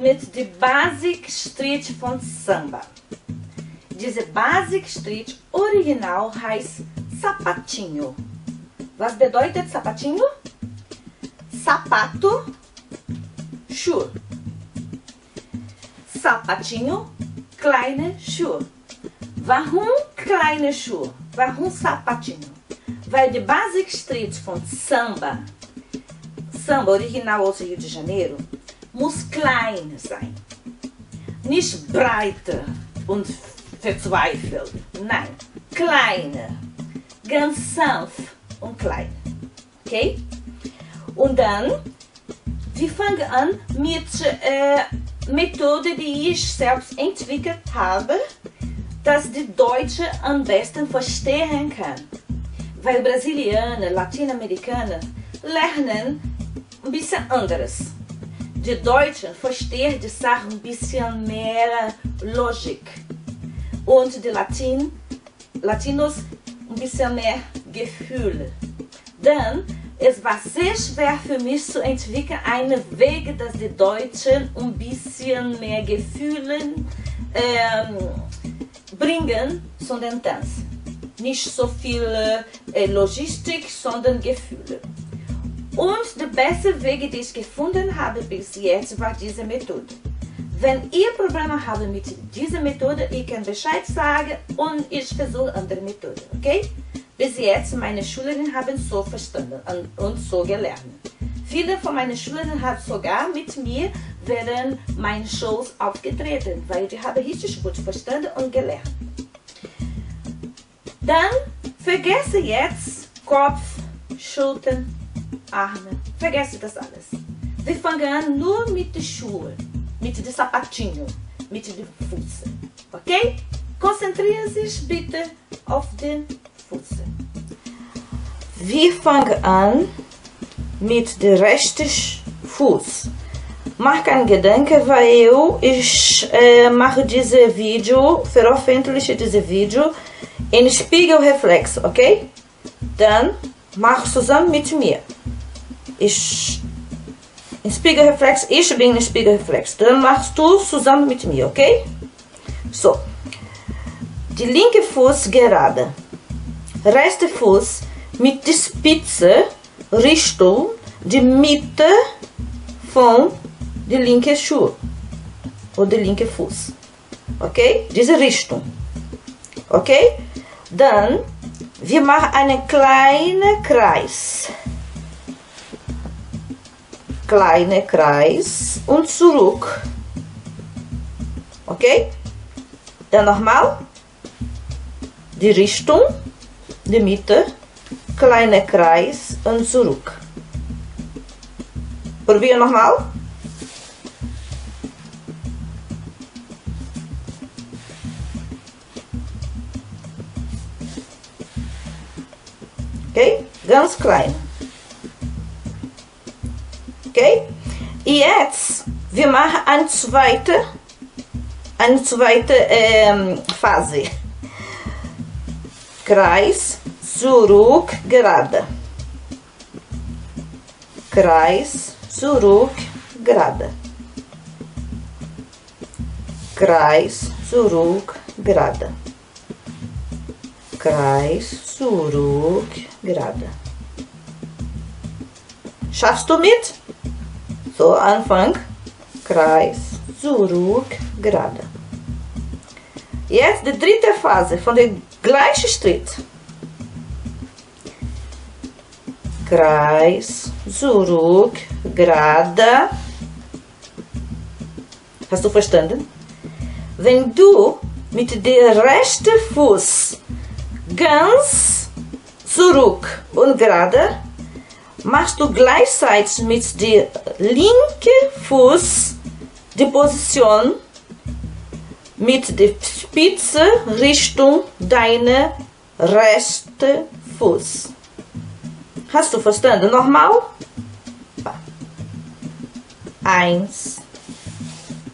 mit dem Basic Schritt von Samba. Diese Basic Schritt original heißt Sapatinho. Was bedeutet Sapatinho? Sapato, Schuhe. Sapatinho, kleine Schuhe. Warum kleine Schuhe? Warum Sapatinho? Weil der Basic Schritt von Samba, Samba original aus Rio de Janeiro, muss klein sein. Nicht breiter und verzweifelt. Nein, kleiner. Ganz sanft und klein. Okay? Und dann, wir fangen an mit Methode, die ich selbst entwickelt habe, dass die Deutsche am besten verstehen kann. Weil Brasilianer, Latinamerikaner lernen ein bisschen anderes. Die Deutschen verstehen die Sache ein bisschen mehr Logik. Und die Latinos ein bisschen mehr Gefühle. Dann es war sehr schwer für mich zu entwickeln, einen Weg, dass die Deutschen ein bisschen mehr Gefühle bringen zu den Tanz. Nicht so viel Logistik, sondern Gefühle. Und der beste Weg, den ich gefunden habe bis jetzt, war diese Methode. Wenn ihr Probleme habt mit dieser Methode, ihr könnt Bescheid sagen und ich versuche andere Methoden, okay? Bis jetzt, meine Schülerinnen haben so verstanden und so gelernt. Viele von meinen Schülerinnen haben sogar mit mir während meinen Shows aufgetreten, weil die haben richtig gut verstanden und gelernt. Dann vergesse jetzt Kopf, Schultern, Arme. Vergesse das alles. Wir fangen an nur mit den Schuhen, mit dem Sapatinho, mit dem Fuße. Okay? Konzentrieren Sie sich bitte auf den Fuße. Wir fangen an mit dem rechten Fuß. Mach keinen Gedanken, weil ich mache dieses Video, veröffentliche dieses Video in Spiegelreflex, okay? Dann mach zusammen mit mir. Ich bin in Spiegelreflex. Dann machst du zusammen mit mir, okay? So. Die linke Fuß gerade. Rechte Fuß mit der Spitze Richtung die Mitte von der linken Schuh oder der linke Fuß. Okay? Diese Richtung. Okay? Dann wir machen einen kleinen Kreis. Kleiner Kreis und zurück. Okay? Dann nochmal. Die Richtung, die Mitte, kleiner Kreis und zurück. Probieren nochmal. Okay? Ganz klein. Okay? Jetzt, wir machen eine zweite Phase. Kreis, zurück, gerade. Kreis, zurück, gerade. Kreis, zurück, gerade. Kreis, zurück, gerade. Schaffst du mit? So, Anfang. Kreis, zurück, gerade. Jetzt die dritte Phase von der gleichen Schritt. Kreis, zurück, gerade. Hast du verstanden? Wenn du mit dem rechten Fuß ganz zurück und gerade, machst du gleichzeitig mit dem linken Fuß die Position mit der Spitze Richtung deiner rechten Fuß. Hast du verstanden? Nochmal? 1,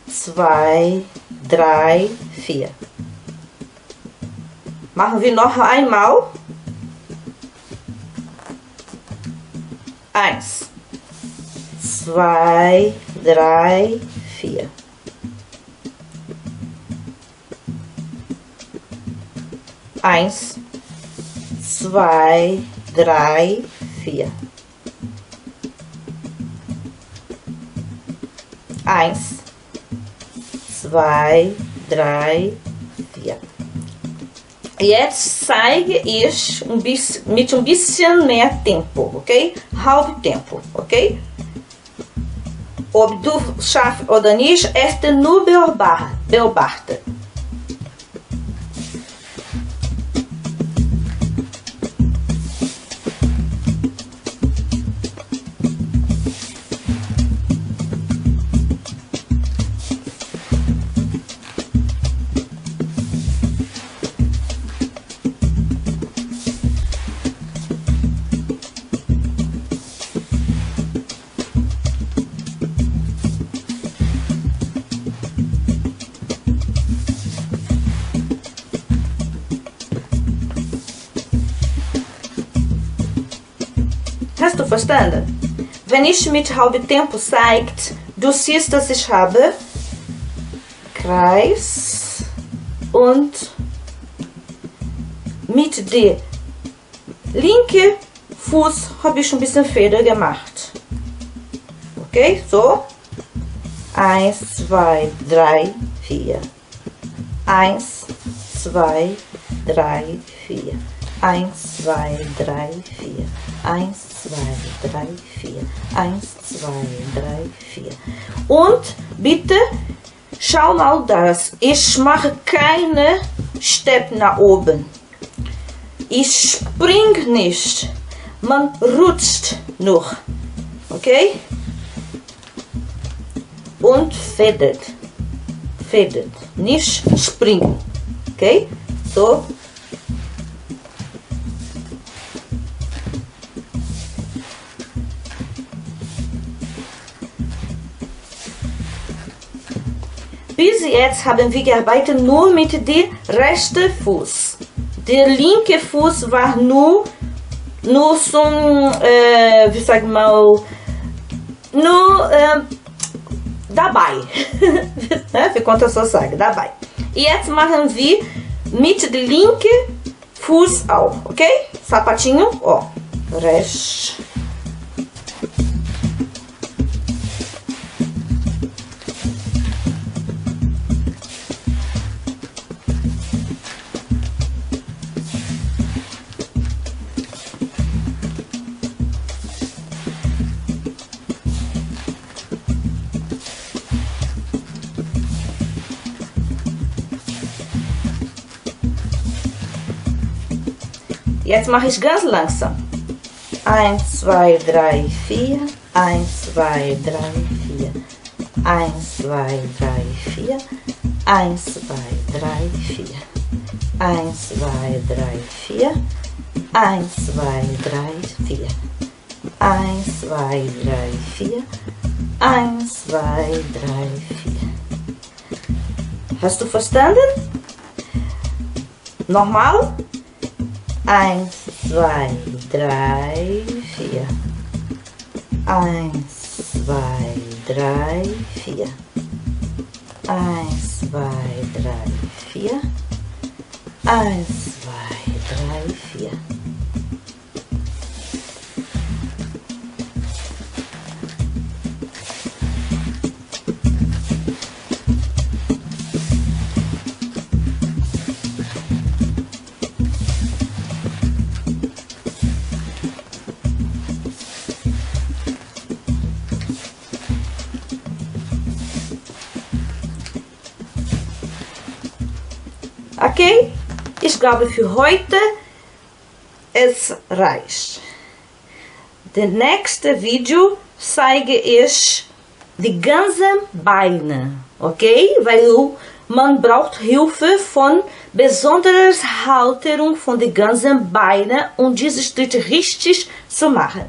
2, 3, 4. Machen wir noch einmal. 1, 2, 3, 4. 1, 2, 3, 4. 1, 2, 3, 4. Jetzt zeige ich mit ein bisschen mehr Tempo, okay? Halb Tempo, okay? Ob du schaffst oder nicht, Erste nur beobachten. Hast du verstanden? Wenn ich mit halbem Tempo zeigt, du siehst, dass ich habe Kreis und mit dem linken Fuß habe ich ein bisschen Feder gemacht. Okay, so 1, 2, 3, 4. 1, 2, 3, 4. 1, 2, 3, 4. 1, 2, 3, 4. 1, 2, 3, 4. Und bitte schau mal das. Ich mache keine Step nach oben. Ich spring nicht. Man rutscht nur. Okay? Und federt. Federt. Nicht springen. Okay? So. Bis jetzt haben wir gearbeitet nur mit dem rechten Fuß. Der linke Fuß war nur so, wie sag mal, nur dabei. Wie konnte ich so sagen? Dabei. Jetzt machen wir mit dem linken Fuß auch, okay? Sapatinho, ó, rechts. Jetzt mache ich ganz langsam. 1, 2, 3, 4. 1, 2, 3, 4. 1, 2, 3, 4. 1, 2, 3, 4. 1, 2, 3, 4. 1, 2, 3, 4. 1, 2, 3, 4. 1, 2, 3, 4. Hast du verstanden? Nochmal. 1, 2, 3, 4. 1, 2, 3, 4. 1, 2, 3, 4. 1, 2, 3, 4. Okay, ich glaube für heute es reicht. Das nächste Video zeige ich die ganzen Beine, okay? Weil man braucht Hilfe von besonderer Halterung von den ganzen Beinen, um diese Schritte richtig zu machen.